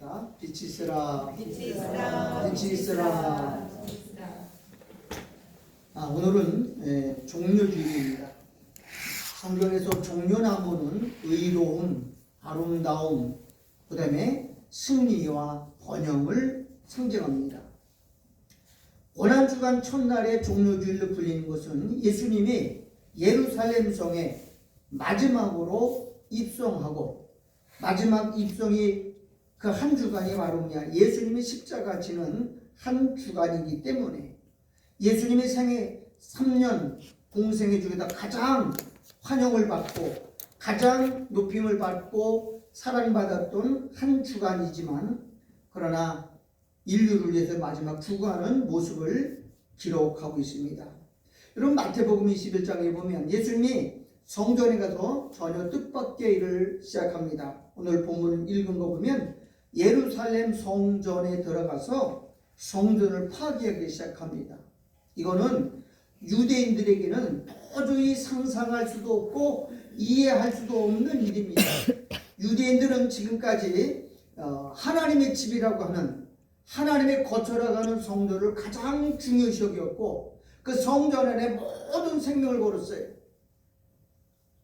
자, 빛이 있으라. 빛이 있으라. 빛이 있으라. 오늘은 종려주일입니다. 성경에서 종려나무는 의로움, 아름다움, 그 다음에 승리와 번영을 상징합니다. 고난주간 첫날에 종려주일로 불리는 것은 예수님이 예루살렘 성에 마지막으로 입성하고, 마지막 입성이 그 한 주간이 바로 뭐냐, 예수님이 십자가 지는 한 주간이기 때문에 예수님의 생애 3년 공생애 중에서 가장 환영을 받고 가장 높임을 받고 사랑받았던 한 주간이지만, 그러나 인류를 위해서 마지막 주간은 모습을 기록하고 있습니다. 여러분, 마태복음 21장에 보면 예수님이 성전에 가서 전혀 뜻밖의 일을 시작합니다. 오늘 본문 읽은 거 보면 예루살렘 성전에 들어가서 성전을 파괴하기 시작합니다. 이거는 유대인들에게는 도저히 상상할 수도 없고 이해할 수도 없는 일입니다. 유대인들은 지금까지 하나님의 집이라고 하는, 하나님의 거처라고 하는 성전을 가장 중요시 여겼고 그 성전 안에 모든 생명을 걸었어요.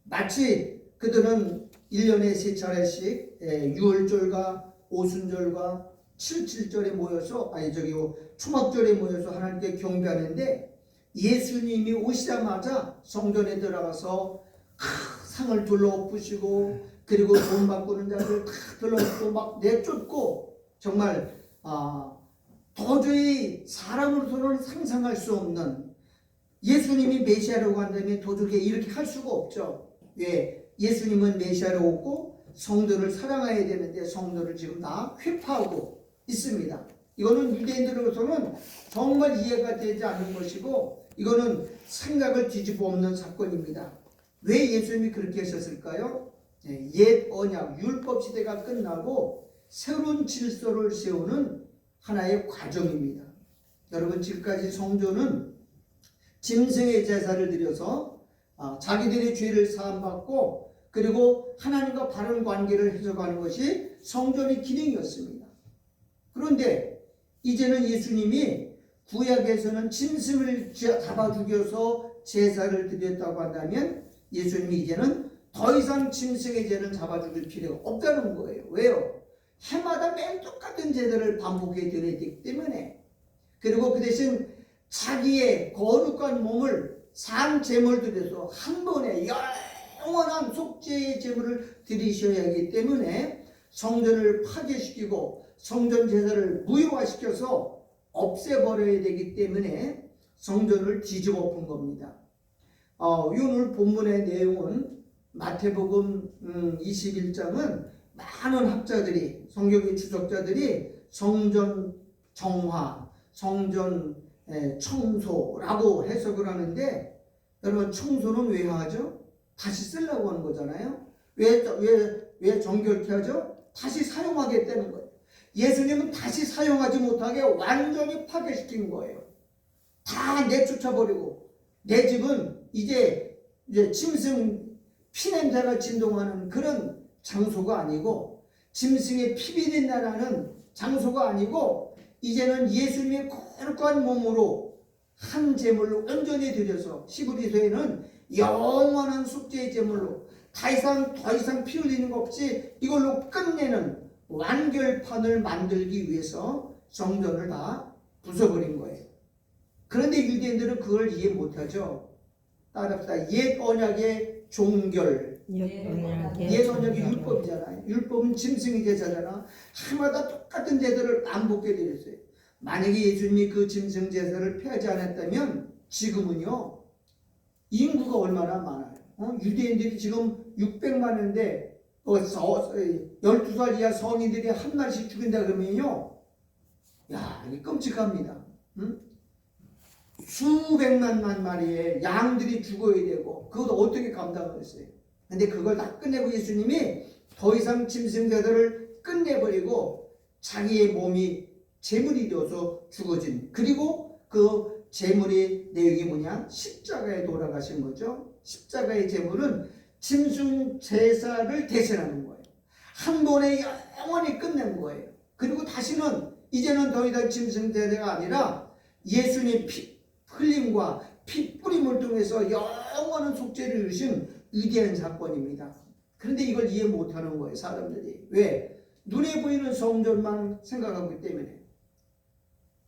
마치 그들은 1년에 3차례씩 유월절과 오순절과 7.7절에 모여서, 초막절에 모여서 하나님께 경배하는데, 예수님이 오시자마자 성전에 들어가서 상을 둘러엎으시고, 그리고 돈 바꾸는 자들 둘러엎고 막 내쫓고, 정말 도저히 사람으로서는 상상할 수 없는, 예수님이 메시아라고 한다면 도저히 이렇게 할 수가 없죠. 왜? 예수님은 메시아로 오고 성도를 사랑해야 되는데 성도를 지금 다 회파하고 있습니다. 이거는 유대인들로서는 정말 이해가 되지 않는 것이고, 이거는 생각을 뒤집어 엎는 사건입니다. 왜 예수님이 그렇게 하셨을까요? 옛 언약, 율법 시대가 끝나고 새로운 질서를 세우는 하나의 과정입니다. 여러분, 지금까지 성도는 짐승의 제사를 드려서 자기들의 죄를 사함받고, 그리고 하나님과 바른 관계를 해석하는 것이 성전의 기능이었습니다. 그런데 이제는 예수님이 구약에서는 짐승을 잡아 죽여서 제사를 드렸다고 한다면 예수님이 이제는 더 이상 짐승의 죄를 잡아 죽일 필요가 없다는 거예요. 왜요? 해마다 매일 똑같은 제사를 반복해 드려야 되기 때문에. 그리고 그 대신 자기의 거룩한 몸을 산 제물 드려서 한 번에 영원한 속죄의 제물을 드리셔야 하기 때문에 성전을 파괴시키고 성전 제사를 무효화시켜서 없애버려야 되기 때문에 성전을 뒤집어 엎은 겁니다. 오늘 본문의 내용은 마태복음 21장은 많은 학자들이, 성경의 추적자들이 성전 정화, 성전 청소라고 해석을 하는데, 여러분, 청소는 왜 하죠? 다시 쓰려고 하는 거잖아요. 왜 정결케 하죠? 다시 사용하겠다는 거예요. 예수님은 다시 사용하지 못하게 완전히 파괴시킨 거예요. 다 내쫓아버리고, 내 집은 이제 짐승 피냄새가 진동하는 그런 장소가 아니고, 짐승의 피비린 나라는 장소가 아니고, 이제는 예수님의 거룩한 몸으로 한 제물로 온전히 드려서 시브리서에는 영원한 속죄의 제물로 더 이상 피 흘리는 것 없이 이걸로 끝내는 완결판을 만들기 위해서 성전을 다 부숴버린 거예요. 그런데 유대인들은 그걸 이해 못하죠. 따라합시다. 옛 언약의 종결, 옛 언약이 율법이잖아요. 율법은 짐승의 제사잖아. 해마다 똑같은 제사를 반복해 드렸어요. 만약에 예수님이 그 짐승 제사를 폐하지 않았다면 지금은요, 인구가 얼마나 많아요. 유대인들이 지금 600만인데 12살 이하 성인들이 한 마리씩 죽인다 그러면요, 야, 이게 끔찍합니다. 수백만 마리의 양들이 죽어야 되고, 그것도 어떻게 감당하겠어요? 근데 그걸 다 끝내고 예수님이 더 이상 짐승 제사를 끝내버리고 자기의 몸이 제물이 되어서 죽어진, 그리고 그 제물의 내용이 뭐냐? 십자가에 돌아가신 거죠. 십자가의 제물은 짐승 제사를 대신하는 거예요. 한 번에 영원히 끝낸 거예요. 그리고 다시는 이제는 더 이상 짐승대가 아니라 예수님 피 흘림과 피 뿌림을 통해서 영원한 속죄를 이루신 위대한 사건입니다. 그런데 이걸 이해 못하는 거예요, 사람들이. 왜? 눈에 보이는 성전만 생각하고 있기 때문에.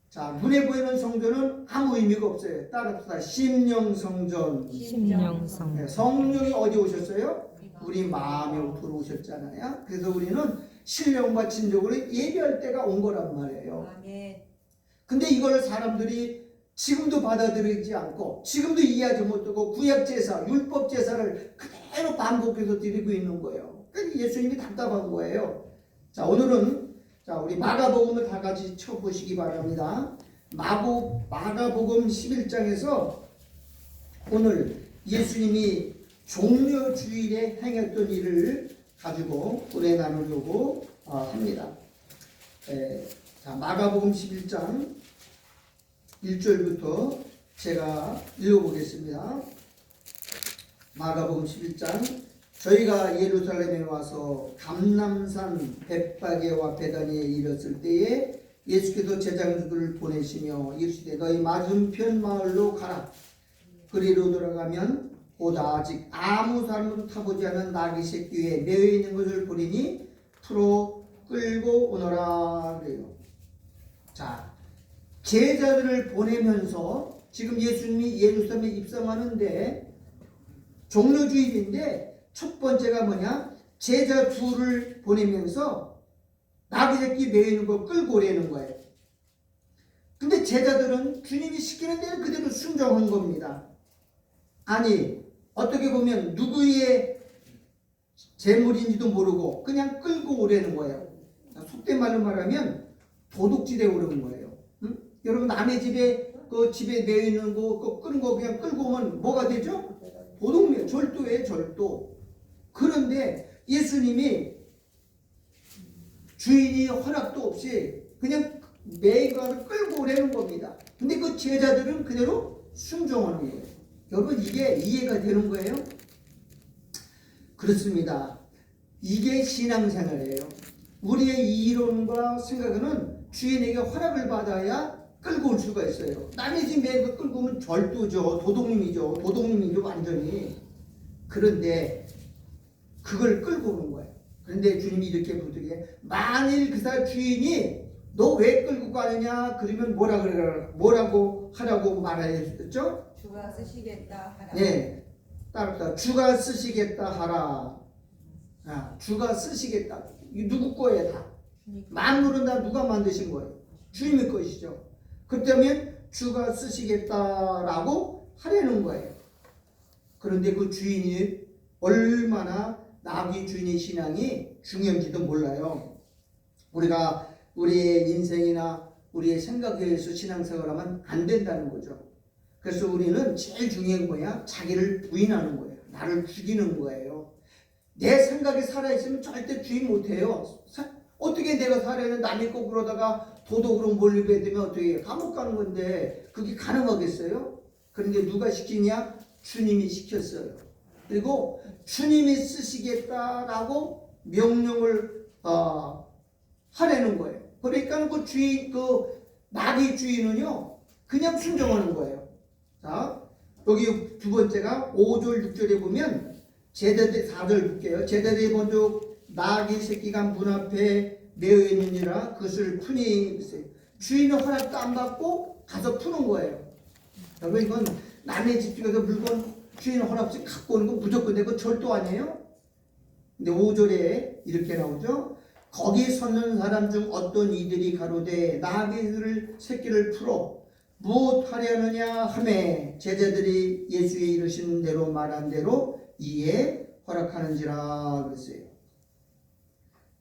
자, 눈에 보이는 성전은 아무 의미가 없어요. 따라서 심령성전. 심령성. 네, 성령이 어디 오셨어요? 우리 마음에 들어오셨잖아요. 그래서 우리는 신령과 진정으로 예배할 때가 온 거란 말이에요. 아멘. 근데 이걸 사람들이 지금도 받아들이지 않고 지금도 이해하지 못하고 구약제사, 율법제사를 그대로 반복해서 드리고 있는 거예요. 그러니까 예수님이 답답한 거예요. 자, 오늘은 우리 마가복음을 다 같이 쳐보시기 바랍니다. 마가복음 11장에서 오늘 예수님이 종려주일에 행했던 일을 가지고 오래 나누려고 합니다. 자, 마가복음 11장 1절부터 제가 읽어보겠습니다. 마가복음 11장 저희가 예루살렘에 와서 감람산 벳바게와 베다니에 이르렀을 때에 예수께서 제자들을 보내시며 이르시되 너희 맞은편 마을로 가라. 그리로 돌아가면 보다 아직 아무 사람도 타보지 않은 나귀 새끼 위에 매여 있는 것을 보리니 풀어 끌고 오너라 그래요. 자, 제자들을 보내면서 지금 예수님이 예루살렘에 입성하는데 종려주일인데 첫 번째가 뭐냐? 제자 둘을 보내면서 나귀 새끼 매여 있는 걸 끌고 오라는 거예요. 근데 제자들은 주님이 시키는 대로 그대로 순종한 겁니다. 아니, 어떻게 보면 누구의 재물인지도 모르고 그냥 끌고 오라는 거예요. 속된 말로 말하면 도둑질에 오르는 거예요. 응? 여러분 남의 집에 그 집에 매여 있는 거 끄는 거 그냥 끌고 오면 뭐가 되죠? 도둑이에요. 절도예요, 절도. 그런데 예수님이 주인이 허락도 없이 그냥 매가를 끌고 오라는 겁니다. 근데 그 제자들은 그대로 순종하는 거예요. 여러분 이게 이해가 되는 거예요? 그렇습니다. 이게 신앙생활이에요. 우리의 이론과 생각은 주인에게 허락을 받아야 끌고 올 수가 있어요. 남의 집 매가 끌고 오면 절도죠. 도둑님이죠. 완전히. 그런데 그걸 끌고 오는 거예요. 그런데 주님이 이렇게 부탁해. 만일 그 사람 주인이 너 왜 끌고 가느냐? 그러면 뭐라고 하라고 말하였죠? 주가 쓰시겠다 하라. 네. 따라서 주가 쓰시겠다 하라. 주가 쓰시겠다. 이 누구 거예요 다? 만물은 다 누가 만드신 거예요? 주님의 것이죠. 그렇다면 주가 쓰시겠다라고 하려는 거예요. 그런데 그 주인이 얼마나 나귀 주인의 신앙이 중요한지도 몰라요. 우리가 우리의 인생이나 우리의 생각에 의해서 신앙생활하면 안 된다는 거죠. 그래서 우리는 제일 중요한 거야. 자기를 부인하는 거예요. 나를 죽이는 거예요. 내 생각이 살아있으면 절대 주인 못해요. 어떻게 내가 살아있는 남의 거 그러다가 도덕으로 몰리게 되면 어떻게 해요? 감옥 가는 건데 그게 가능하겠어요? 그런데 누가 시키냐? 주님이 시켰어요. 그리고 주님이 쓰시겠다라고 명령을 하라는 거예요. 그러니까 그 주인, 그 나귀 주인은요 그냥 순종하는 거예요. 자, 여기 두 번째가 5절 6절에 보면 제자들 4절 볼게요. 제자들이 먼저 나귀 새끼가 문 앞에 매여 있느니라 그것을 푸니 주인의 허락도 안 받고 가서 푸는 거예요. 여러분 이건 남의 집 쪽에서 물건 주인 허락 없이 갖고 오는 건 무조건 되고 절도 아니에요? 근데 5절에 이렇게 나오죠. 거기 섰는 사람 중 어떤 이들이 가로되 나귀를 새끼를 풀어 무엇하려느냐 하매 제자들이 예수의 이르신 대로 말한 대로 이에 허락하는지라 그랬어요.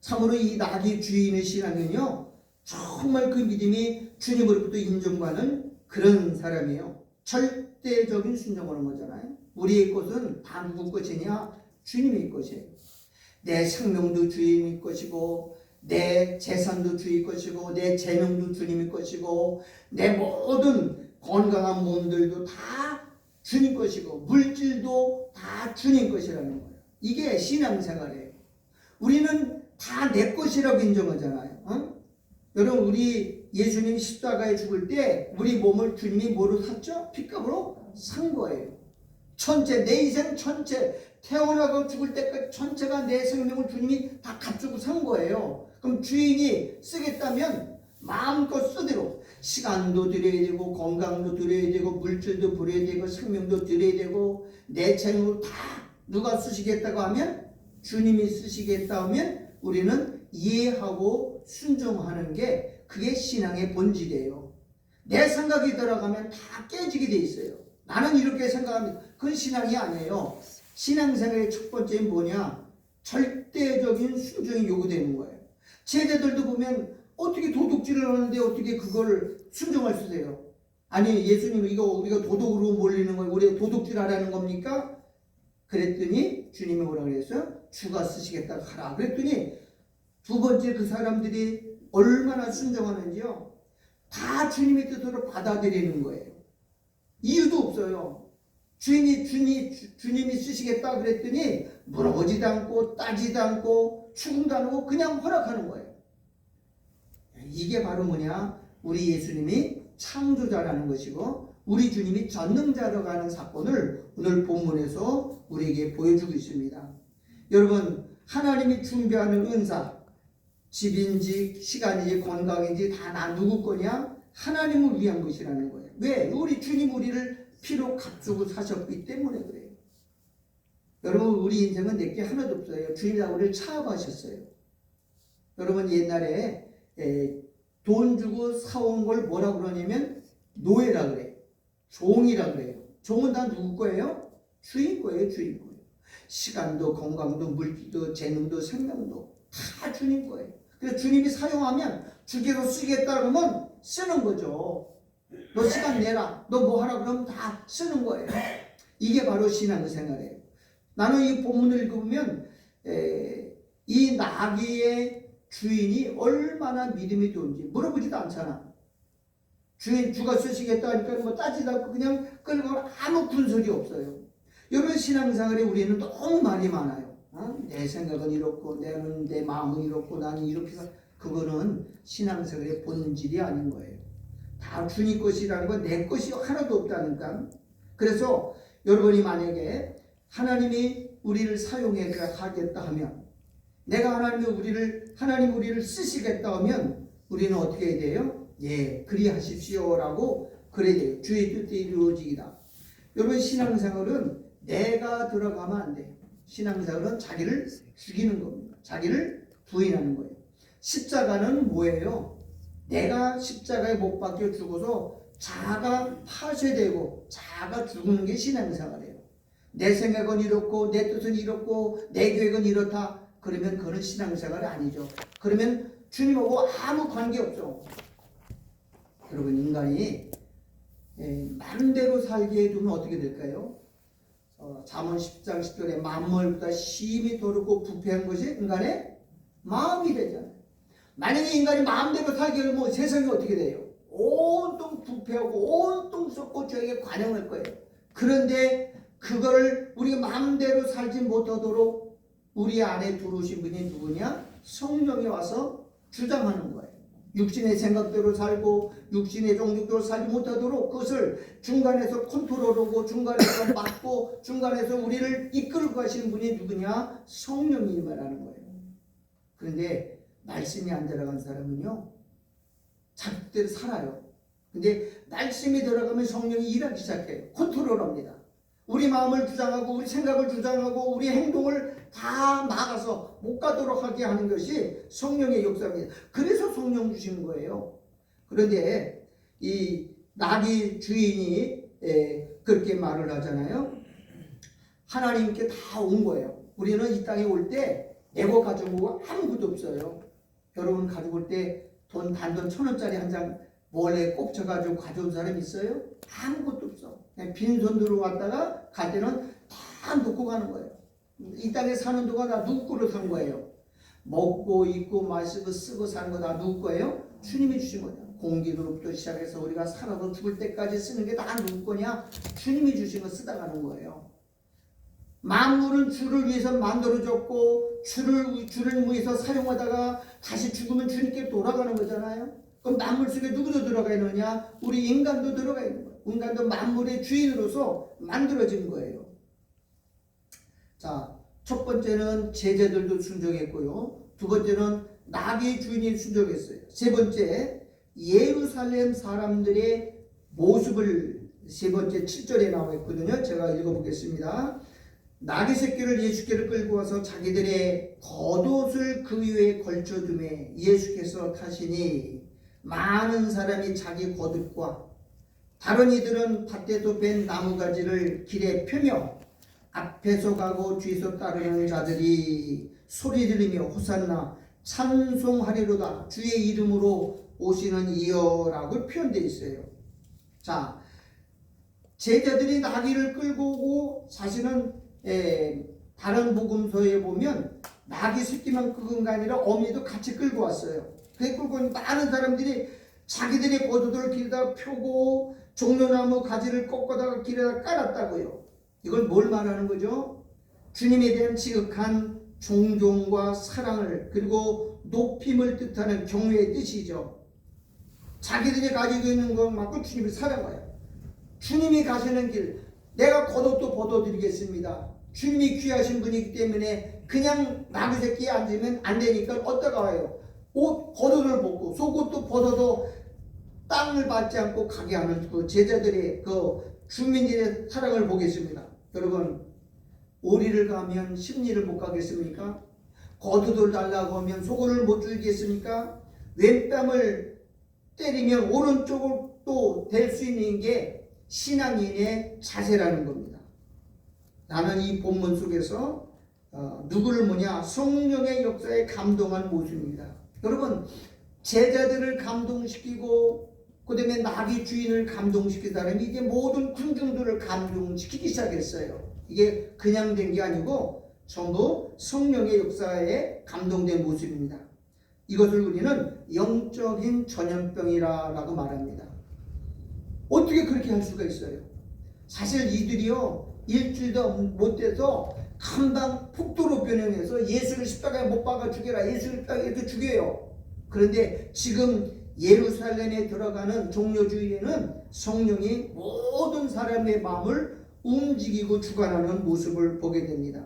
참으로 이 나귀 주인의 신앙은요 정말 그 믿음이 주님으로부터 인정받는 그런 사람이에요. 절대적인 순종하는 거잖아요. 우리의 것은 다 누구 것이냐? 주님의 것이에요. 내 생명도 주님의 것이고 내 재산도 주의 것이고 내 재능도 주님의 것이고 내 모든 건강한 몸들도 다 주님 것이고 물질도 다 주님 것이라는 거예요. 이게 신앙생활이에요. 우리는 다 내 것이라고 인정하잖아요. 여러분 우리 예수님이 십자가에 죽을 때 우리 몸을 주님이 뭐로 샀죠? 핏값으로 산 거예요. 전체 내 인생 전체 태어나고 죽을 때까지 전체가 내 생명을 주님이 다 갖추고 산 거예요. 그럼 주인이 쓰겠다면 마음껏 쓰도록 시간도 드려야 되고 건강도 드려야 되고 물질도 드려야 되고 생명도 드려야 되고 내 재능을 다 누가 쓰시겠다고 하면 주님이 쓰시겠다 하면 우리는 이해하고 순종하는 게 그게 신앙의 본질이에요. 내 생각이 들어가면 다 깨지게 돼 있어요. 나는 이렇게 생각합니다. 그건 신앙이 아니에요. 신앙생활의 첫 번째는 뭐냐? 절대적인 순종이 요구되는 거예요. 제자들도 보면 어떻게 도둑질을 하는데 어떻게 그걸 순종할 수 있어요? 아니 예수님 이거 우리가 도둑으로 몰리는 거예요. 우리가 도둑질 하라는 겁니까? 그랬더니 주님이 뭐라 그랬어요? 주가 쓰시겠다 하라. 그랬더니 두 번째 그 사람들이 얼마나 순종하는지요. 다 주님의 뜻으로 받아들이는 거예요. 이유도 없어요. 주님이 쓰시겠다 그랬더니 물어보지도 않고 따지도 않고 추궁도 안 하고 그냥 허락하는 거예요. 이게 바로 뭐냐? 우리 예수님이 창조자라는 것이고 우리 주님이 전능자로 가는 사건을 오늘 본문에서 우리에게 보여주고 있습니다. 여러분 하나님이 준비하는 은사, 집인지 시간인지 건강인지 다 나 누구 거냐? 하나님을 위한 것이라는 거예요. 왜? 우리 주님 우리를 피로 값주고 사셨기 때문에 그래요. 여러분 우리 인생은 내게 하나도 없어요. 주님이 우리를 차업하셨어요. 여러분 옛날에 돈 주고 사온 걸 뭐라 그러냐면 노예라 그래요. 종이라 그래요. 종은 다 누구 거예요? 주인 거예요. 주인 거예요. 시간도 건강도 물질도 재능도 생명도 다 주님 거예요. 그래서 주님이 사용하면 주께서 쓰겠다 그러면 쓰는 거죠. 너 시간 내라. 너 뭐 하라 그러면 다 쓰는 거예요. 이게 바로 신앙생활이에요. 나는 이 본문을 읽으면 이 나귀의 주인이 얼마나 믿음이 좋은지 물어보지도 않잖아. 주가 쓰시겠다 하니까 뭐 따지도 않고 그냥 끌고 아무 군소리 없어요. 여러분 신앙생활에 우리는 너무 말이 많아요. 내 생각은 이렇고 내 마음은 이렇고 나는 이렇게 그거는 신앙생활의 본질이 아닌 거예요. 다 주님 것이라는 건 내 것이 하나도 없다니까. 그래서 여러분이 만약에 하나님이 우리를 사용해 하겠다 하면 내가 하나님 우리를 쓰시겠다 하면 우리는 어떻게 해야 돼요? 예, 그리하십시오라고 그래야 돼요. 주의 뜻이 이루어지기다. 여러분 신앙생활은 내가 들어가면 안 돼요. 신앙생활은 자기를 죽이는 겁니다. 자기를 부인하는 거예요. 십자가는 뭐예요? 내가 십자가에 못 박혀 죽어서 자아가 파쇄되고 자아가 죽는 게 신앙생활이에요. 내 생각은 이렇고 내 뜻은 이렇고 내 계획은 이렇다. 그러면 그건 신앙생활이 아니죠. 그러면 주님하고 아무 관계없죠. 여러분 인간이 마음대로 살게 해두면 어떻게 될까요? 잠언 10장 10절에 만물보다 심히 더럽고 부패한 것이 인간의 마음이 되잖아요. 만약에 인간이 마음대로 살게 하면 세상이 어떻게 돼요? 온통 부패하고 온통 썩고 저에게 관영할 거예요. 그런데 그걸 우리가 마음대로 살지 못하도록 우리 안에 들어오신 분이 누구냐? 성령이 와서 주장하는 거예요. 육신의 생각대로 살고 육신의 종족대로 살지 못하도록 그것을 중간에서 컨트롤하고 중간에서 막고 중간에서 우리를 이끌고 가시는 분이 누구냐? 성령님이 말하는 거예요. 그런데 말씀이 안 들어간 사람은요 자기대로 살아요. 근데 말씀이 들어가면 성령이 일하기 시작해요. 컨트롤합니다. 우리 마음을 주장하고 우리 생각을 주장하고 우리 행동을 다 막아서 못 가도록 하게 하는 것이 성령의 역사입니다. 그래서 성령 주시는 거예요. 그런데 이 나귀 주인이 그렇게 말을 하잖아요. 하나님께 다 온 거예요. 우리는 이 땅에 올 때 내고 가지고 아무것도 없어요. 여러분 가지고 올 때 돈 단돈 1,000원짜리 한 장 몰래 꼽쳐가지고 가져온 사람 있어요? 아무것도 없어. 그냥 빈손으로 왔다가 갈 때는 다 놓고 가는 거예요. 이 땅에 사는 동안 다 누구 거로 산 거예요? 먹고 입고 마시고 쓰고 사는 거 다 누구 거예요? 주님이 주신 거예요. 공기로부터 시작해서 우리가 살아서 죽을 때까지 쓰는 게 다 누구 거냐? 주님이 주신 거 쓰다 가는 거예요. 만물은 주를 위해서 만들어졌고 주를 위해서 사용하다가 다시 죽으면 주님께 돌아가는 거잖아요. 그럼 만물 속에 누구도 들어가 있느냐? 우리 인간도 들어가 있는 거예요. 인간도 만물의 주인으로서 만들어진 거예요. 자, 첫 번째는 제자들도 순종했고요. 두 번째는 나귀의 주인이 순종했어요. 세 번째, 예루살렘 사람들의 모습을 세 번째 7절에 나와 있거든요. 제가 읽어보겠습니다. 나귀 새끼를 예수께로 끌고 와서 자기들의 겉옷을 그 위에 걸쳐두매 예수께서 타시니 많은 사람이 자기 겉옷과 다른 이들은 밭에서 벤 나무가지를 길에 펴며 앞에서 가고 뒤에서 따르는 자들이 소리 들리며 호산나 찬송하리로다 주의 이름으로 오시는 이여라고 표현되어 있어요. 자, 제자들이 나귀를 끌고 오고 사실은 다른 복음서에 보면 나귀 새끼만 끌은 게 아니라 어미도 같이 끌고 왔어요. 그 끌고 많은 사람들이 자기들의 겉옷을 길에다 펴고 종려나무 가지를 꺾어다가 길에다 깔았다고요. 이걸 뭘 말하는 거죠? 주님에 대한 지극한 존경과 사랑을 그리고 높임을 뜻하는 경외의 뜻이죠. 자기들이 가지고 있는 것만큼 주님을 사랑해요. 주님이 가시는 길 내가 겉옷도 벗어드리겠습니다. 주님이 귀하신 분이기 때문에 그냥 나귀 새끼에 앉으면 안 되니까 어디다가 와요? 옷 겉옷을 벗고 속옷도 벗어도 땅을 밟지 않고 가게 하는 그 제자들의 그 주민들의 사랑을 보겠습니다. 여러분, 오리를 가면 십리를 못 가겠습니까? 겉옷을 달라고 하면 속옷을 못 주겠습니까? 왼뺨을 때리면 오른쪽을 또 댈 수 있는 게 신앙인의 자세라는 겁니다. 나는 이 본문 속에서 누구를 뭐냐? 성령의 역사에 감동한 모습입니다. 여러분, 제자들을 감동시키고 그 다음에 나귀 주인을 감동시킨 사람이 이제 모든 군중들을 감동시키기 시작했어요. 이게 그냥 된 게 아니고 전부 성령의 역사에 감동된 모습입니다. 이것을 우리는 영적인 전염병이라고 말합니다. 어떻게 그렇게 할 수가 있어요? 사실 이들이요 일주일도 못 돼서 금방 폭도로 변형해서 예수를 십자가에 못 박아 죽여라, 예수를 이렇게 죽여요. 그런데 지금 예루살렘에 들어가는 종료주의에는 성령이 모든 사람의 마음을 움직이고 주관하는 모습을 보게 됩니다.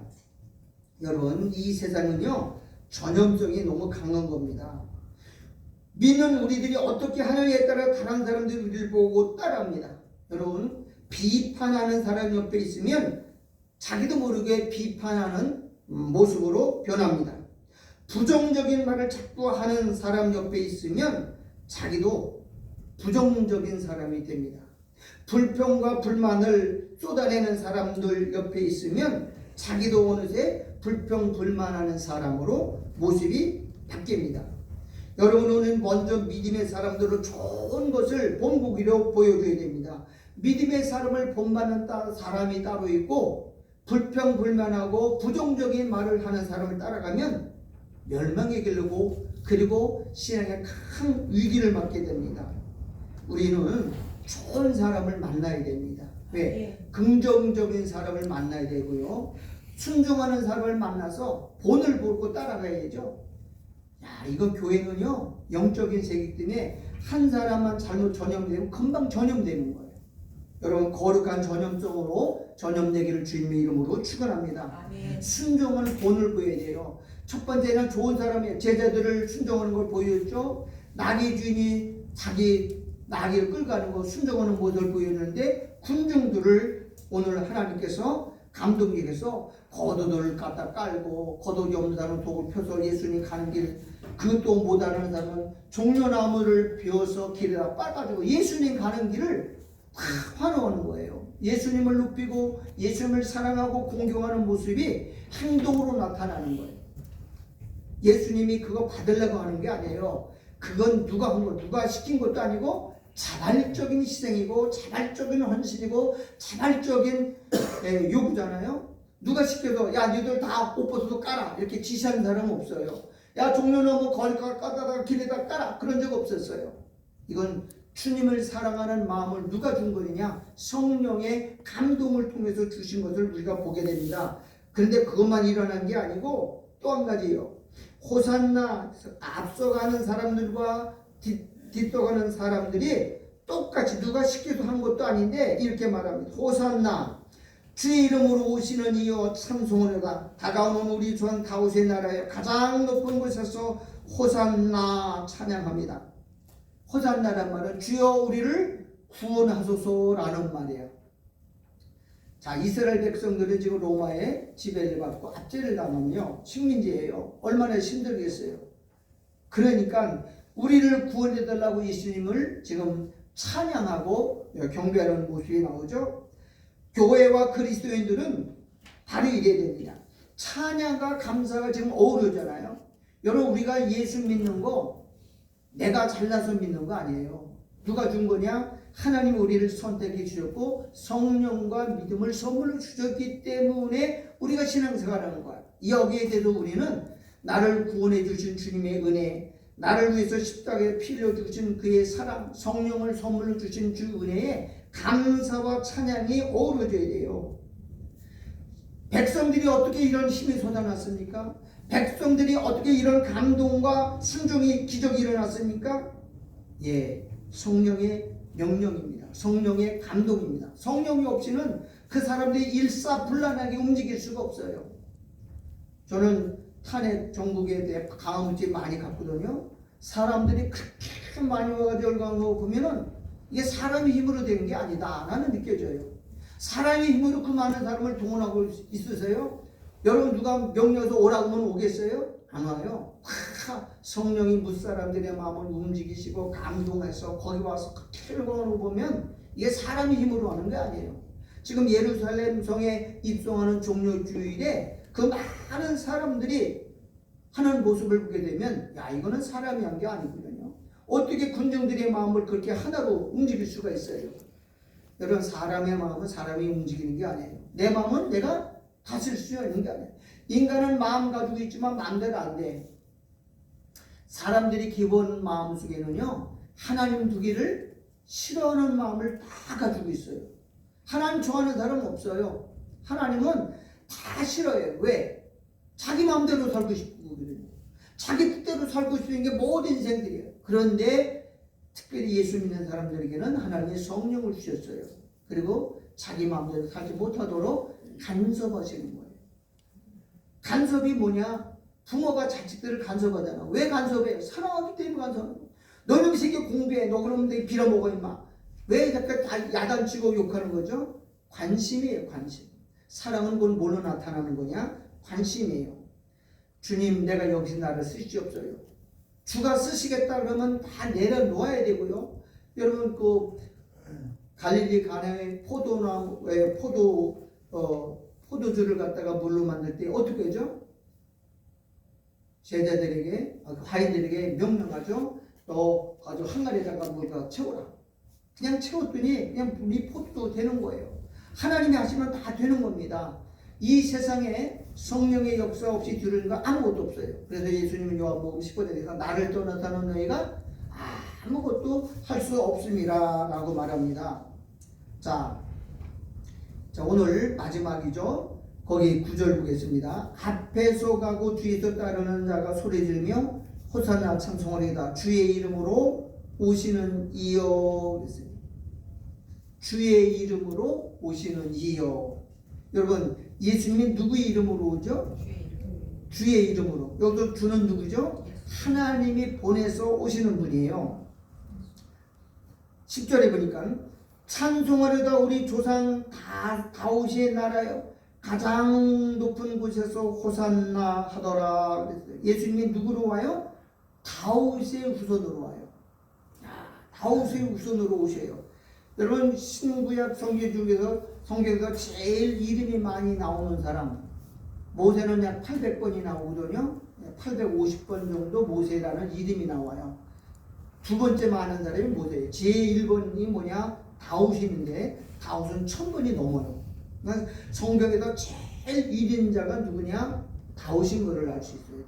여러분, 이 세상은요 전염성이 너무 강한 겁니다. 믿는 우리들이 어떻게 하느냐에 따라 다른 사람들이 우리를 보고 따라합니다. 여러분, 비판하는 사람 옆에 있으면 자기도 모르게 비판하는 모습으로 변합니다. 부정적인 말을 자꾸 하는 사람 옆에 있으면 자기도 부정적인 사람이 됩니다. 불평과 불만을 쏟아내는 사람들 옆에 있으면 자기도 어느새 불평 불만하는 사람으로 모습이 바뀝니다. 여러분은 먼저 믿음의 사람들로 좋은 것을 본보기로 보여줘야 됩니다. 믿음의 사람을 본받는 사람이 따로 있고 불평 불만하고 부정적인 말을 하는 사람을 따라가면 멸망에 이르고 그리고 신앙에 큰 위기를 맞게 됩니다. 우리는 좋은 사람을 만나야 됩니다. 왜? 긍정적인 사람을 만나야 되고요. 순종하는 사람을 만나서 본을 보고 따라가야죠. 야, 이거 교회는요 영적인 세계이기 때문에 한 사람만 잘못 전염되면 금방 전염되는 거예요. 여러분, 거룩한 전염성으로 전염되기를 주님의 이름으로 축원합니다. 순종은 본을 보여야 돼요. 첫 번째는 좋은 사람의 제자들을 순종하는 걸 보여줬죠. 나귀 주인이 자기 나귀를 끌고 가는 거 순종하는 모습을 보여주는데 군중들을 오늘 하나님께서 감동적에서 겉옷을 갖다 깔고 겉옷이 없는 사람은 독을 펴서 예수님 가는 길, 그것도 못하는 사람은 종려나무를 비워서 길에다 빨아가지고 예수님 가는 길을 다 환호하는 거예요. 예수님을 높이고 예수님을 사랑하고 공경하는 모습이 행동으로 나타나는 거예요. 예수님이 그거 받으려고 하는 게 아니에요. 그건 누가 한 거, 누가 시킨 것도 아니고 자발적인 희생이고 자발적인 헌신이고 자발적인 요구잖아요. 누가 시켜서 야 니들 다 옷 벗어서 깔아 이렇게 지시하는 사람은 없어요. 야 종려나무 거기 까다가 길에다 깔아 그런 적 없었어요. 이건 주님을 사랑하는 마음을 누가 준 거냐? 성령의 감동을 통해서 주신 것을 우리가 보게 됩니다. 그런데 그것만 일어난 게 아니고 또 한 가지요. 호산나, 앞서가는 사람들과 뒤떠가는 사람들이 똑같이 누가 시켜서 한 것도 아닌데 이렇게 말합니다. 호산나, 주의 이름으로 오시는 이여 찬송하노다. 다가오는 우리 전 다윗의 나라에 가장 높은 곳에서 호산나 찬양합니다. 호산나란 말은 주여 우리를 구원하소서라는 말이에요. 자, 이스라엘 백성들은 지금 로마의 지배를 받고 압제를 당하면요 식민지예요. 얼마나 힘들겠어요. 그러니까 우리를 구원해 달라고 예수님을 지금 찬양하고 경배하는 모습이 나오죠. 교회와 그리스도인들은 바로 이래야 됩니다. 찬양과 감사가 지금 어우러잖아요. 여러분, 우리가 예수 믿는 거 내가 잘나서 믿는 거 아니에요. 누가 준 거냐? 하나님 우리를 선택해 주셨고 성령과 믿음을 선물로 주셨기 때문에 우리가 신앙생활하는 거야. 여기에 대해서 우리는 나를 구원해 주신 주님의 은혜, 나를 위해서 십자가에 피 흘려 주신 그의 사랑, 성령을 선물로 주신 주 은혜에 감사와 찬양이 어우러져야 돼요. 백성들이 어떻게 이런 힘이 솟아났습니까? 백성들이 어떻게 이런 감동과 순종이 기적이 일어났습니까? 예, 성령의 명령입니다. 성령의 감동입니다. 성령이 없이는 그 사람들이 일사불란하게 움직일 수가 없어요. 저는 탄핵 정국에 대해 강화문제 많이 갔거든요. 사람들이 그렇게 많이 와가지고 열광한 거 보면은 이게 사람의 힘으로 되는 게 아니다 나는 느껴져요. 사람의 힘으로 그 많은 사람을 동원하고 있으세요? 여러분, 누가 명령해서 오라고 하면 오겠어요? 안 와요. 성령이 무사람들의 마음을 움직이시고 감동해서 거기 와서 그렇게 열광하는 거 보면 이게 사람의 힘으로 하는 게 아니에요. 지금 예루살렘 성에 입성하는 종료주일에 그 많은 사람들이 하는 모습을 보게 되면 야, 이거는 사람이 한 게 아니거든요. 어떻게 군중들의 마음을 그렇게 하나로 움직일 수가 있어요? 여러분, 사람의 마음은 사람이 움직이는 게 아니에요. 내 마음은 내가 다스릴 수 있는 게 아니에요. 인간은 마음 가지고 있지만 마음대로 안 돼. 사람들이 기본 마음 속에는요 하나님 두기를 싫어하는 마음을 다 가지고 있어요. 하나님 좋아하는 사람은 없어요. 하나님은 다 싫어해요. 왜? 자기 마음대로 살고 싶거든요. 자기 뜻대로 살고 싶은 게 모든 인생들이에요. 그런데 특별히 예수 믿는 사람들에게는 하나님의 성령을 주셨어요. 그리고 자기 마음대로 살지 못하도록 간섭하시는 거예요. 간섭이 뭐냐? 부모가 자식들을 간섭하잖아. 왜 간섭해? 사랑하기 때문에 간섭해. 너는 이 새끼 공부해. 너 그러면 내 빌어먹어 임마. 왜 자꾸 다 야단치고 욕하는 거죠? 관심이에요. 관심. 사랑은 곧 뭘로 나타나는 거냐? 관심이에요. 주님, 내가 여기서 나를 쓰시옵소요. 주가 쓰시겠다 그러면 다 내려놓아야 되고요. 여러분, 그 갈릴리 가나의 포도나무에 포도주를 갖다가 물로 만들 때 어떻게 하죠? 제자들에게, 과인들에게 명령하죠. 너 가지고 항아리에다가 물과 채워라. 그냥 채웠더니 그냥 이 포도 되는 거예요. 하나님이 하시면 다 되는 겁니다. 이 세상에 성령의 역사 없이 뒤르는 거 아무것도 없어요. 그래서 예수님은 요한복음 15절에서 나를 떠나서는 너희가 아무것도 할 수 없음이라 라고 말합니다. 자, 오늘 마지막이죠. 거기 9절 보겠습니다. 앞에서 가고 뒤에서 따르는 자가 소리 지르며 호산나 찬송하리이다. 주의 이름으로 오시는 이여. 주의 이름으로 오시는 이여. 여러분, 예수님이 누구의 이름으로 오죠? 주의 이름으로. 여기서 주는 누구죠? 하나님이 보내서 오시는 분이에요. 10절에 보니까 찬송하려다 우리 조상 다윗의 나라여 가장 높은 곳에서 호산나 하더라. 예수님이 누구로 와요? 다윗의 후손으로 와요. 다윗의 후손으로 오셔요. 여러분, 신구약 성경 중에서 성경에서 제일 이름이 많이 나오는 사람, 모세는 약 800번이 나오거든요. 850번 정도 모세라는 이름이 나와요. 두 번째 많은 사람이 모세예요. 제1번이 뭐냐? 다윗인데 다윗은 1000번이 넘어요. 그러니까 성경에서 제일 이긴 자가 누구냐? 다윗인 것을 알 수 있어요.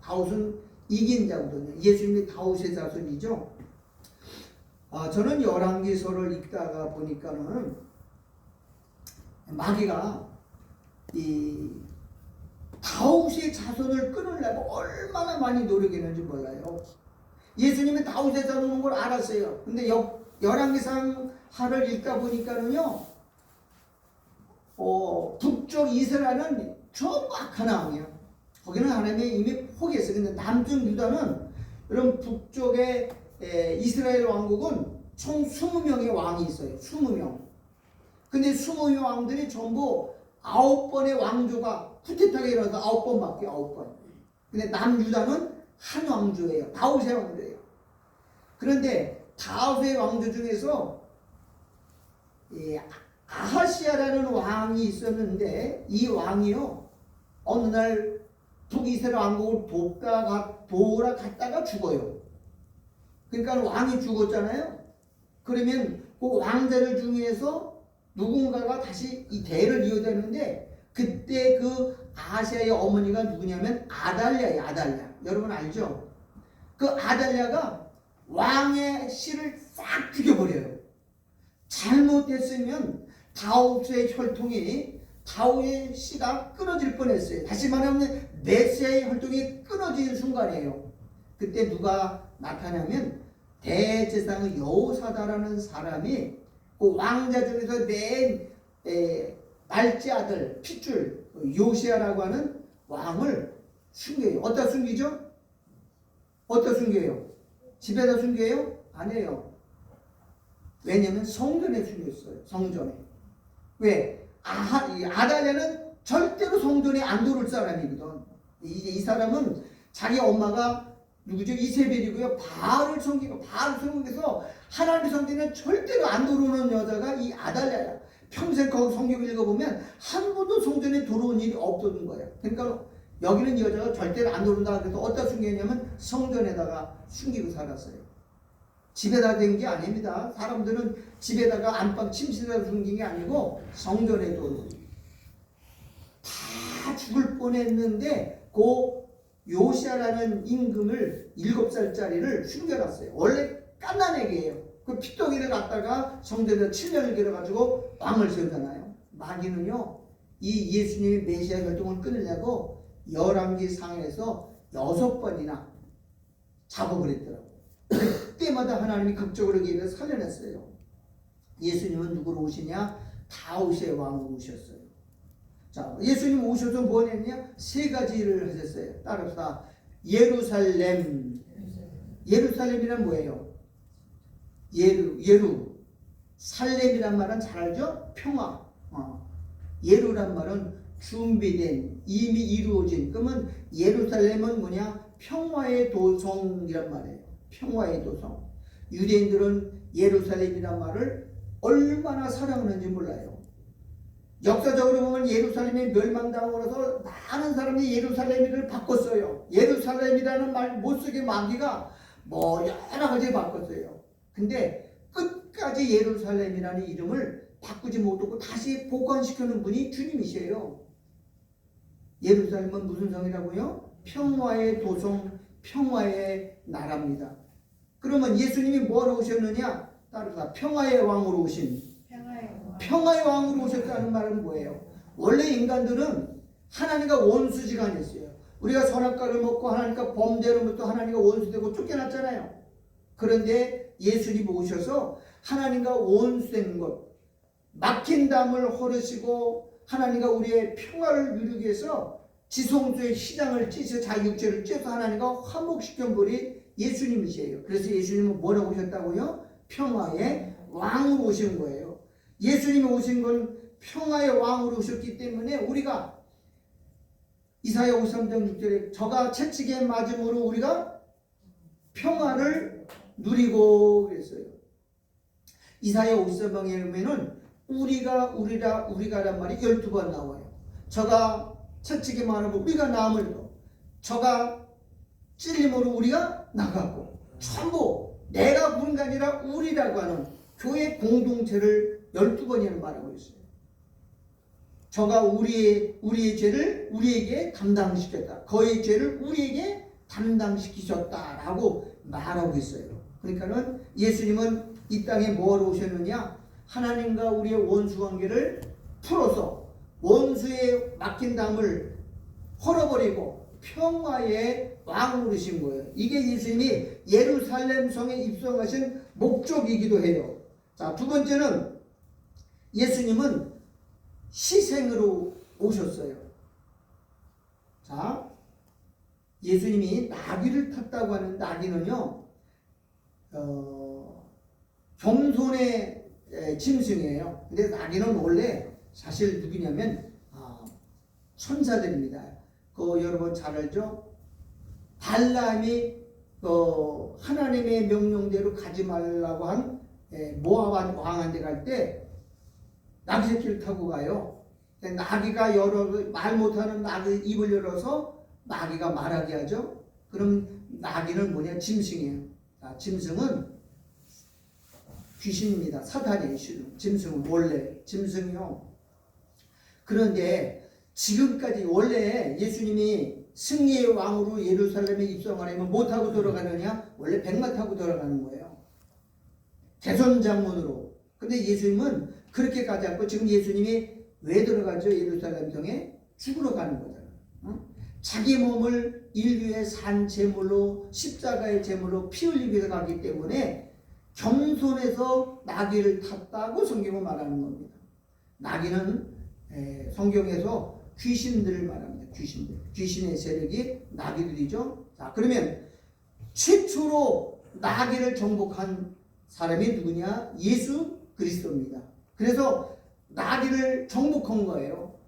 다윗은 이긴 자거든요. 예수님이 다윗의 자손이죠. 저는 열왕기서를 읽다가 보니까는 마귀가 이 다윗의 자손을 끊으려고 얼마나 많이 노력했는지 몰라요. 예수님은 다윗의 자손인 걸 알았어요. 근데 열왕기상 하를 읽다 보니까는요, 북쪽 이스라엘은 전부 악한 왕이에요. 거기는 하나님이 이미 포기했어요. 근데 남쪽 유다는 여러분 북쪽에 이스라엘 왕국은 총 20명의 왕이 있어요. 20명. 근데 20명 왕들이 전부 9번의 왕조가 쿠데타가 일어나서 9번 바뀌어요. 9번. 근데 남유다는 한 왕조예요. 다윗의 왕조예요. 그런데 다윗의 왕조 중에서 아하시아라는 왕이 있었는데 이 왕이요 어느 날 북이스라엘 왕국을 도우러 갔다가 죽어요. 그러니까 왕이 죽었잖아요. 그러면 그 왕자들 중에서 누군가가 다시 이 대를 이어되는데 그때 그 아하시아의 어머니가 누구냐면 아달랴예요. 아달랴. 여러분 알죠? 그 아달랴가 왕의 씨를 싹 죽여버려요. 잘못했으면 다윗의 혈통이 다윗의 씨가 끊어질 뻔했어요. 다시 말하면 메시아의 혈통이 끊어지는 순간이에요. 그때 누가 나타나면 대제사장의 여호사다라는 사람이 그 왕자 중에서 낸 말째 아들 핏줄 요시아라고 하는 왕을 숨겨요. 어디다 숨기죠? 어디다 숨겨요? 집에다 숨겨요? 아니에요. 왜냐면 성전에 숨겼어요. 성전에. 왜? 아달랴는 절대로 성전에 안 들어올 사람이거든. 이 사람은 자기 엄마가 누구죠? 이세벨이고요. 바알을 섬기면서 하나님의 성전에 절대로 안 들어오는 여자가 이 아달랴야. 평생 거기 성경 읽어보면 한 번도 성전에 들어온 일이 없었던 거예요. 그러니까 여기는 이 여자가 절대로 안 들어온다. 그래서 어디다 숨겼냐면 성전에다가 숨기고 살았어요. 집에다 된 게 아닙니다. 사람들은 집에다가 안방 침실에다 숨긴 게 아니고 성전에도 다 죽을 뻔했는데 그 요시아라는 임금을 7살짜리를 숨겨놨어요. 원래 갓난애기예요. 그 피덩이를 갖다가 성전에다 7년을 길어가지고 왕을 세우잖아요. 마귀는요 이 예수님의 메시아 혈통을 끊으려고 열왕기상에서 6번이나 작업을 했더라고요. 그때마다 하나님이 극적으로 기회를 살려냈어요. 예수님은 누구로 오시냐? 다윗의 왕으로 오셨어요. 자, 예수님 오셔서 뭐 했냐? 3가지를 하셨어요. 따라서 예루살렘. 예루살렘이란 뭐예요? 예루. 살렘이란 말은 잘 알죠? 평화. 예루란 말은 준비된, 이미 이루어진. 그러면 예루살렘은 뭐냐? 평화의 도성이란 말이에요. 평화의 도성. 유대인들은 예루살렘이란 말을 얼마나 사랑하는지 몰라요. 역사적으로 보면 예루살렘이 멸망당하고 나서 많은 사람이 예루살렘을 바꿨어요. 예루살렘이라는 말 못 쓰게 마귀가 뭐 여러 가지 바꿨어요. 근데 끝까지 예루살렘이라는 이름을 바꾸지 못하고 다시 복원시키는 분이 주님이세요. 예루살렘은 무슨 성이라고요? 평화의 도성, 평화의 나라입니다. 그러면 예수님이 뭐하러 오셨느냐? 따라서 평화의 왕으로 오신. 평화의 왕으로 오셨다는 말은 뭐예요? 원래 인간들은 하나님과 원수지간이었어요. 우리가 선악과를 먹고 하나님과 범죄로부터 하나님과 원수되고 쫓겨났잖아요. 그런데 예수님이 오셔서 하나님과 원수된 것, 막힌 담을 허르시고 하나님과 우리의 평화를 누리기 위해서 지성소의 시장을 찢어 자육죄를 찢어서 하나님과 화목시킨 분이 예수님이세요. 그래서 예수님은 뭐라고 오셨다고요? 평화의 왕으로 오신 거예요. 예수님이 오신 건 평화의 왕으로 오셨기 때문에 우리가 이사야 53장 6절에 저가 채찍에 맞음으로 우리가 평화를 누리고 그랬어요. 이사야 53장에 보면은 우리가란 말이 12번 나와요. 저가 채찍에 맞으면 우리가 남을, 저가 찔림으로 우리가 나가고, 전부 내가 부른 게 아니라 우리라고 하는 교회 공동체를 12번이나 말하고 있어요. 저가 우리의 죄를 우리에게 담당시켰다. 그의 죄를 우리에게 담당시키셨다라고 말하고 있어요. 그러니까는 예수님은 이 땅에 뭐하러 오셨느냐? 하나님과 우리의 원수 관계를 풀어서 원수의 맡긴 담을 헐어버리고 평화의 왕으로 오신 거예요. 이게 예수님이 예루살렘 성에 입성하신 목적이기도 해요. 자, 두 번째는 예수님은 희생으로 오셨어요. 자, 예수님이 나귀를 탔다고 하는 나귀는요, 겸손의 짐승이에요. 근데 나귀는 원래 사실 누구냐면 천사들입니다. 여러분 잘 알죠? 발람이 하나님의 명령대로 가지 말라고 한 모압 왕한테 갈 때 나귀 새끼를 타고 가요. 나귀가 말 못하는 나귀 입을 열어서 나귀가 말하게 하죠. 그럼 나귀는 뭐냐? 짐승이에요. 짐승은 귀신입니다. 사탄이에요. 짐승은 원래 짐승이요. 그런데 지금까지 원래 예수님이 승리의 왕으로 예루살렘에 입성하려면 뭐 타고 돌아가느냐? 원래 백마 타고 돌아가는 거예요. 대선장문으로. 근데 예수님은 그렇게 가지 않고 지금 예수님이 왜 들어가죠? 예루살렘 성에 죽으러 가는 거잖아요. 자기 몸을 인류의 산 제물로 십자가의 제물로 피 흘리기 위해서 가기 때문에 겸손해서 나귀를 탔다고 성경은 말하는 겁니다. 나귀는 성경에서 귀신들을 말합니다. 귀신의 세력이 나귀들이죠. 자, 그러면 최초로 나귀를 정복한 사람이 누구냐? 예수 그리스도입니다. 그래서 나귀를 정복한 거예요.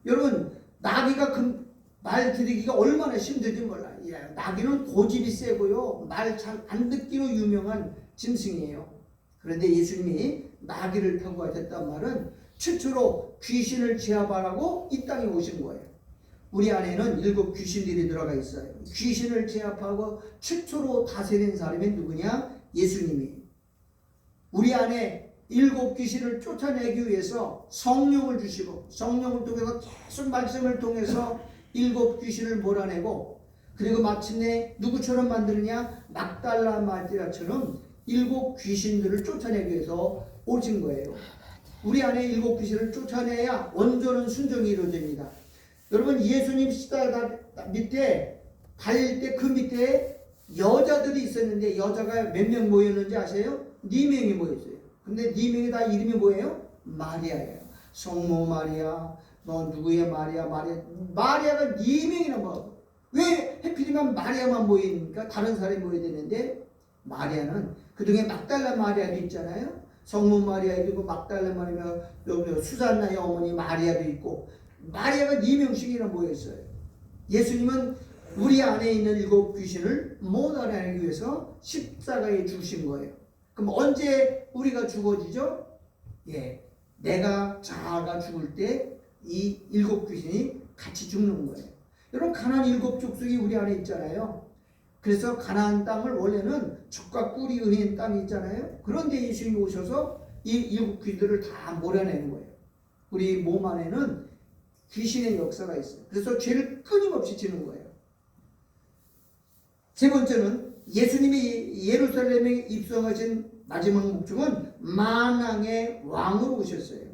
여러분, 나귀가 그 말 들이기가 얼마나 힘든지 몰라요. 나귀는 고집이 세고요, 말 잘 안 듣기로 유명한 짐승이에요. 그런데 예수님이 나귀를 타고 하셨단 말은 최초로 귀신을 제압하라고 이 땅에 오신 거예요. 우리 안에는 7 귀신들이 들어가 있어요. 귀신을 제압하고 최초로 다스린 사람이 누구냐? 예수님이. 우리 안에 7 귀신을 쫓아내기 위해서 성령을 주시고, 성령을 통해서 계속 말씀을 통해서 7 귀신을 몰아내고, 그리고 마침내 누구처럼 만드느냐? 막달라 마리아처럼 7 귀신들을 쫓아내기 위해서 오신 거예요. 우리 안에 7 귀신을 쫓아내야 온전한 순종이 이루어집니다. 여러분, 예수님 십자가 밑에 달릴 때 그 밑에 여자들이 있었는데 여자가 몇 명 모였는지 아세요? 4명이 모였어요. 근데 4명이 다 이름이 뭐예요? 마리아예요. 성모 마리아, 너 누구의 마리아? 마리아가 4명이나 모여. 왜 해필이면 마리아만 모이니까 다른 사람이 모여야 되는데, 마리아는 그중에 막달라 마리아도 있잖아요. 성모 마리아도 있고 막달라 마리아, 수산나의 어머니 마리아도 있고, 마리아가 4명씩이나 모였어요. 예수님은 우리 안에 있는 7 귀신을 몰아내기 위해서 십자가에 죽으신 거예요. 그럼 언제 우리가 죽어지죠? 내가 자아가 죽을 때 이 7 귀신이 같이 죽는 거예요. 여러분, 가나안 7 족속이 우리 안에 있잖아요. 그래서 가나안 땅을 원래는 젖과 꿀이 흐르는 땅이 있잖아요. 그런데 예수님이 오셔서 이 7 귀신들을 다 몰아내는 거예요. 우리 몸 안에는 귀신의 역사가 있어요. 그래서 죄를 끊임없이 지는 거예요. 세 번째는 예수님이 예루살렘에 입성하신 마지막 목적은 만왕의 왕으로 오셨어요.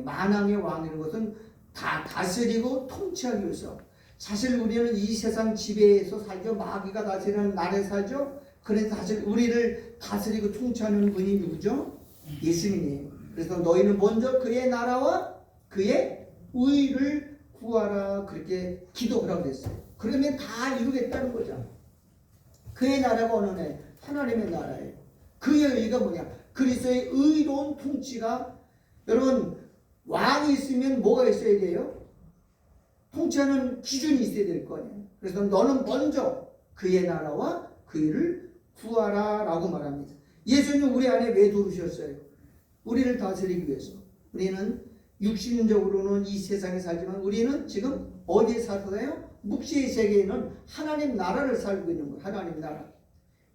만왕의 왕이라는 것은 다 다스리고 통치하기 위해서. 사실 우리는 이 세상 지배에서 살죠. 마귀가 다스리는 나라에 살죠. 그래서 사실 우리를 다스리고 통치하는 분이 누구죠? 예수님이에요. 그래서 너희는 먼저 그의 나라와 그의 의를 구하라, 그렇게 기도하라고 그랬어요. 그러면 다 이루겠다는 거죠. 그의 나라가 어느 나라예요? 하나님의 나라예요. 그의 의가 뭐냐? 그리스도의 의로운 통치가. 여러분, 왕이 있으면 뭐가 있어야 돼요? 통치하는 기준이 있어야 될 거 아니에요. 그래서 너는 먼저 그의 나라와 그 일을 구하라 라고 말합니다. 예수님은 우리 안에 왜 들어오셨어요? 우리를 다스리기 위해서. 우리는 육신적으로는 이 세상에 살지만 우리는 지금 어디에 살아요? 묵시의 세계에는 하나님 나라를 살고 있는 거예요. 하나님 나라.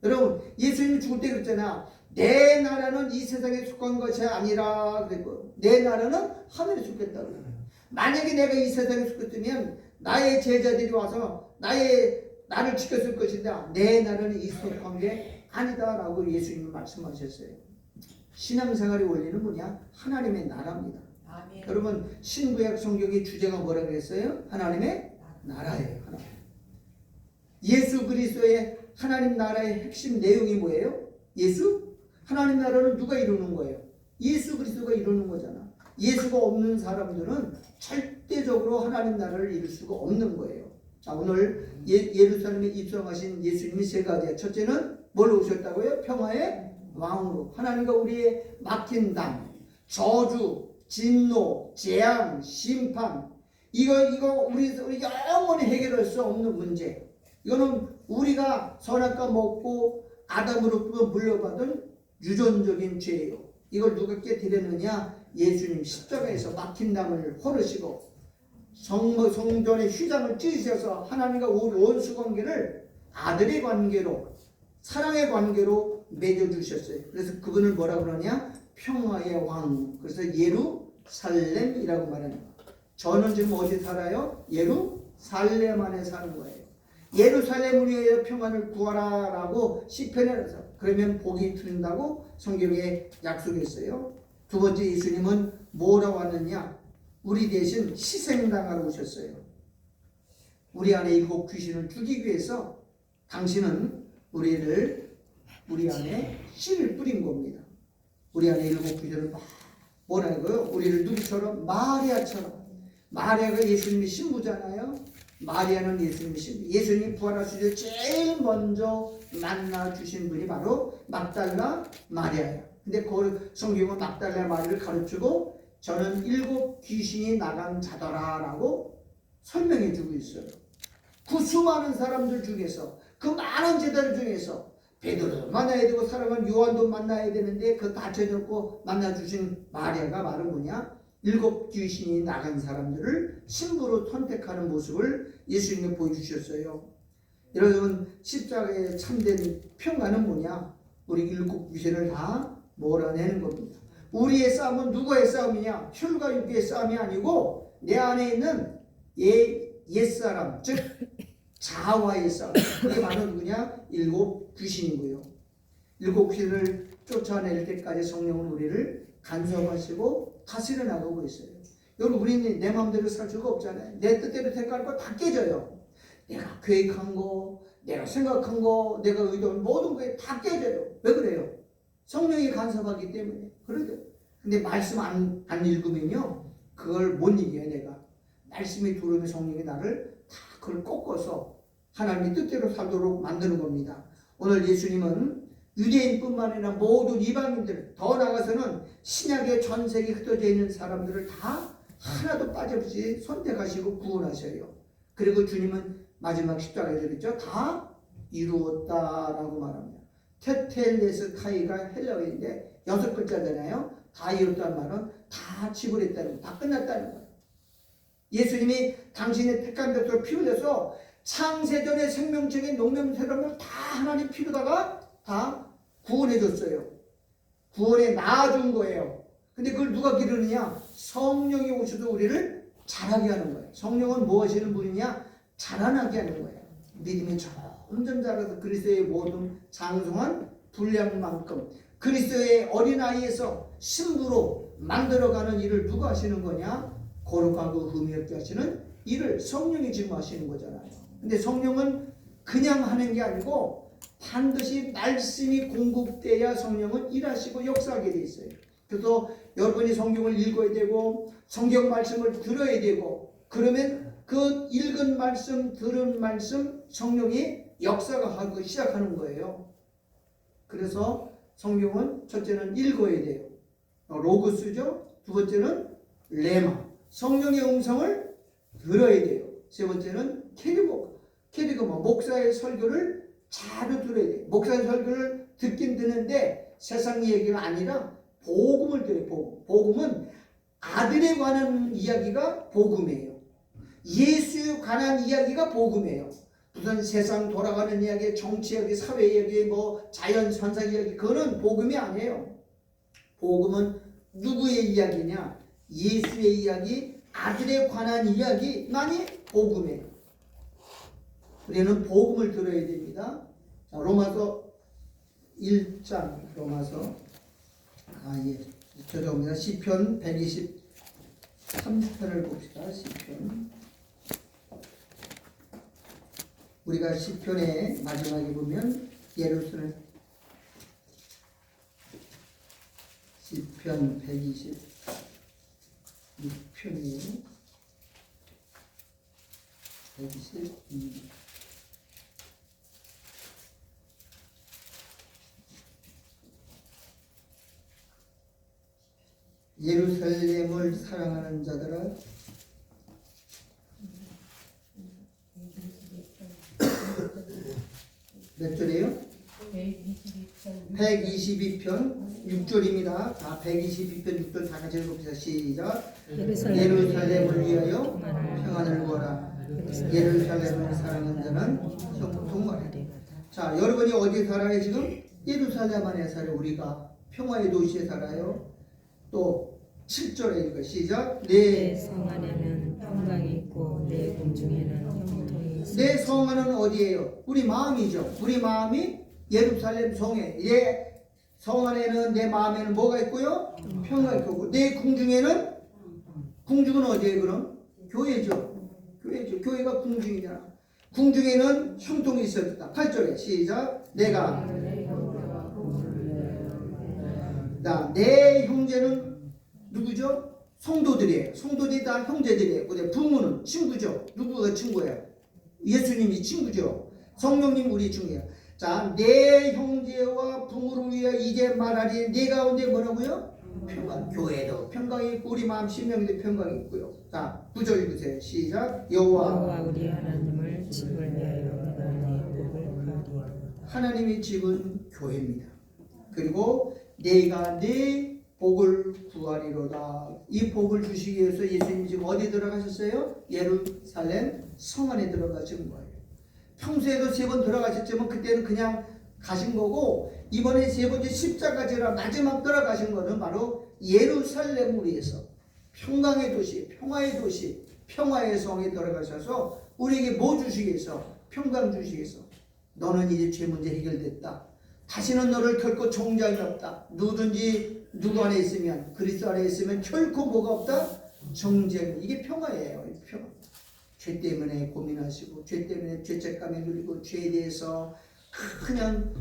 여러분, 예수님이 죽을 때 그랬잖아. 내 나라는 이 세상에 속한 것이 아니라 그랬고, 내 나라는 하늘에 속했다고 그래요. 만약에 내가 이 세상에 속했으면 나의 제자들이 와서 나를 지켰을 것인데, 내 나라는 이 속한 게 아니다라고 예수님은 말씀하셨어요. 신앙생활의 원리는 뭐냐? 하나님의 나라입니다. 아멘. 여러분 신구약 성경의 주제가 뭐라 그랬어요? 하나님의 나라예요. 하나님. 예수 그리스도의 하나님 나라의 핵심 내용이 뭐예요? 하나님 나라는 누가 이루는 거예요? 예수 그리스도가 이루는 거잖아. 예수가 없는 사람들은 절대적으로 하나님 나라를 이룰 수가 없는 거예요. 자, 오늘 예루살렘에 입성하신 예수님이 세 가지야. 첫째는 뭘로 오셨다고요? 평화의 왕으로. 하나님과 우리의 막힌 담, 저주, 진노, 재앙, 심판, 이거 우리 영원히 해결할 수 없는 문제. 이거는 우리가 선악과 먹고 아담으로부터 물려받은 유전적인 죄예요. 이걸 누가 깨뜨렸느냐? 예수님 십자가에서 막힌 담을 헐으시고 성전의 휘장을 찢으셔서 하나님과 우리 원수 관계를 아들의 관계로, 사랑의 관계로 맺어주셨어요. 그래서 그분을 뭐라고 그러냐? 평화의 왕. 그래서 예루살렘이라고 말합니다. 저는 지금 어디 살아요? 예루살렘 안에 사는 거예요. 예루살렘을 위하여 평안을 구하라 라고 시편에서, 그러면 복이 트인다고 성경에 약속했어요. 두 번째, 예수님은 뭐라고 왔느냐? 우리 대신 희생당하러 오셨어요. 우리 안에 일곱 귀신을 죽이기 위해서 당신은 우리 안에 씨를 뿌린 겁니다. 우리 안에 일곱 귀신을 뭐라고요? 우리를 누구처럼? 마리아처럼. 마리아가 예수님의 신부잖아요. 마리아는 예수님의 신부. 예수님이 부활하실 때 제일 먼저 만나주신 분이 바로 막달라 마리아예요. 근데 그 성경은 막달라 마리아를 가르치고 저는 일곱 귀신이 나간 자더라라고 설명해 주고 있어요. 그 수많은 사람들 중에서, 그 많은 제자들 중에서 베드로도 만나야 되고 사랑하는 요한도 만나야 되는데 그 갇혀졌고 만나주신 마리아가 바로 뭐냐? 일곱 귀신이 나간 사람들을 신부로 선택하는 모습을 예수님이 보여주셨어요. 여러분 십자가의 참된 평화는 뭐냐? 우리 일곱 귀신을 다 몰아내는 겁니다. 우리의 싸움은 누구의 싸움이냐? 혈과 육의 싸움이 아니고 내 안에 있는 옛사람, 즉 자아와의 싸움. 그게 바로 누구냐? 일곱 귀신이고요. 일곱 귀신을 쫓아낼 때까지 성령은 우리를 간섭하시고 다스려 나가고 있어요. 여러분 우리는 내 마음대로 살 수가 없잖아요. 내 뜻대로 택할 거 다 깨져요. 내가 계획한 거, 내가 생각한 거, 내가 의도한 모든 거에 다 깨져요. 왜 그래요? 성령이 간섭하기 때문에. 그러죠. 근데 말씀 안 읽으면요, 그걸 못 이겨요. 내가 말씀이 들어오면 성령이 나를 다 그걸 꺾어서 하나님의 뜻대로 살도록 만드는 겁니다. 오늘 예수님은 유대인뿐만 아니라 모든 이방인들, 더 나아가서는 신약의 전 세계에 흩어져 있는 사람들을 다 하나도 빠짐없이 선택하시고 구원하셔요. 그리고 주님은 마지막 십자가에 그랬죠. 다 이루었다라고 말합니다. 테텔레스카이가 헬라어인데 6글자잖아요. 다 이뤘다는 말은 다 지불했다는 거, 다 끝났다는 거예요. 예수님이 당신의 택한 벽돌을 피 흘려서 창세전의 생명적인 농명체를 다 하나님 피로다가 다 구원해 줬어요. 구원에 낳아준 거예요. 근데 그걸 누가 기르느냐? 성령이 오셔서 우리를 자라게 하는 거예요. 성령은 뭐 하시는 분이냐? 자라나게 하는 거예요. 믿음이 점점 자라서 그리스도의 모든 장성한 분량만큼 그리스도의 어린아이에서 신부로 만들어가는 일을 누가 하시는 거냐? 거룩하고 의미 없게 하시는 일을 성령이 지금 하시는 거잖아요. 근데 성령은 그냥 하는 게 아니고 반드시 말씀이 공급돼야 성령은 일하시고 역사하게 돼 있어요. 그래서 여러분이 성경을 읽어야 되고 성경 말씀을 들어야 되고, 그러면 그 읽은 말씀, 들은 말씀 성령이 역사가 하고 시작하는 거예요. 그래서 성경은 첫째는 읽어야 돼요. 로고스죠. 두 번째는 레마, 성령의 음성을 들어야 돼요. 세 번째는 캐리고마, 목사의 설교를 자주 들어야 돼요. 목사의 설교를 듣긴 듣는데 세상 얘기가 아니라 복음을 들어요. 복음은 아들에 관한 이야기가 복음이에요. 예수에 관한 이야기가 복음이에요. 무슨 세상 돌아가는 이야기, 정치 이야기, 사회 이야기, 뭐 자연 현상 이야기, 그거는 복음이 아니에요. 복음은 누구의 이야기냐? 예수의 이야기, 아들에 관한 이야기만이 복음이에요. 우리는 복음을 들어야 됩니다. 자, 로마서 1장 로마서 죄송합니다. 시편 123편을 봅시다. 시편. 우리가 시편의 마지막에 보면 예루살렘 시편 126편이에요. 122. 예루살렘을 사랑하는 자들아 몇 절이에요? 122편 6절입니다. 다 122편 6절 다 같이 읽읍시다. 시작. 예루살렘을 위하여 평안을 구하라. 예루살렘을 사랑하는 자는 형통하라. 자, 여러분이 어디에 살아요 지금? 예루살렘 안에 살아요. 우리가 평화의 도시에 살아요. 또 7절에 읽어 시작. 내 성 안에는 평강이 있고 내 궁중에는 형통이 있으니. 내 성 안은 어디예요? 우리 마음이죠. 우리 마음이 예루살렘 성에 성 안에는 내 마음에는 뭐가 있고요? 평화가 있고 내 궁중에는 궁중은 어디예요 그럼? 교회죠. 교회가 궁중이잖아. 궁중에는 형통이 있었다. 8절에 시작. 내가 내 형제는 누구죠? 성도들이에요. 성도들이 다 형제들이에요. 근데 부모는 친구죠. 누구가 친구예요? 예수님이 친구죠. 성령님 우리 친구예요. 자, 내 형제와 부모를 위해 이제 말하리. 내 가운데 뭐라고요? 평강. 교회도 평강이 있고 우리 마음 심령에도 평강이 있고요. 자, 9절 읽으세요. 시작. 여호와 우리 하나님을 집을 위하여 내가 내 복을 구하리이다. 하나님의 집은 교회입니다. 그리고 내가 내 복을 구하리로다. 이 복을 주시기 위해서 예수님이 지금 어디 들어가셨어요? 예루살렘 성 안에 들어가신 거예요. 평소에도 3번 들어가셨지만 그때는 그냥 가신 거고 이번에 3번째 십자가지라 마지막 들어가신 거는 바로 예루살렘을 위해서 평강의 도시, 평화의 도시, 평화의 성에 들어가셔서 우리에게 뭐 주시기 위해서? 평강 주시기 위해서. 너는 이제 죄 문제 해결됐다. 다시는 너를 결코 정죄함이 없다. 누구든지 누구 안에 있으면 그리스도 안에 있으면 결코 뭐가 없다? 정죄. 이게 평화예요. 평화. 죄 때문에 고민하시고 죄 때문에 죄책감에 눌리고 죄에 대해서 그냥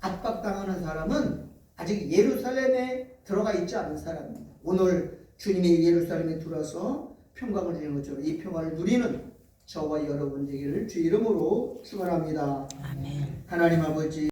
압박당하는 사람은 아직 예루살렘에 들어가 있지 않은 사람입니다. 오늘 주님의 예루살렘에 들어서 평강을 누리는 것처럼 이 평화를 누리는 저와 여러분 되기를 주 이름으로 축원합니다. 아멘. 하나님 아버지